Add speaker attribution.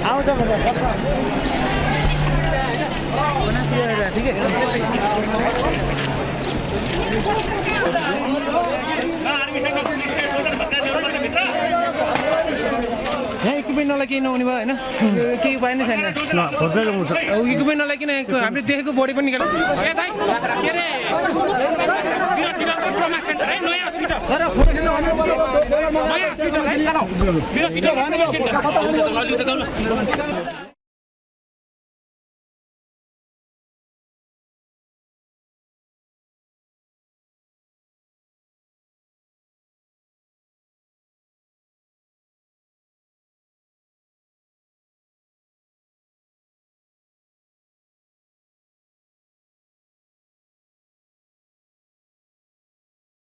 Speaker 1: आउँछ यहाँ इक्विपमेन्टलाई केही नहुने भयो होइन केही उपाय नै छैन इक्विपमेन्टलाई किन हामीले देखेको बढी पनि निकाल्छ
Speaker 2: नयाँ हस्पिटल है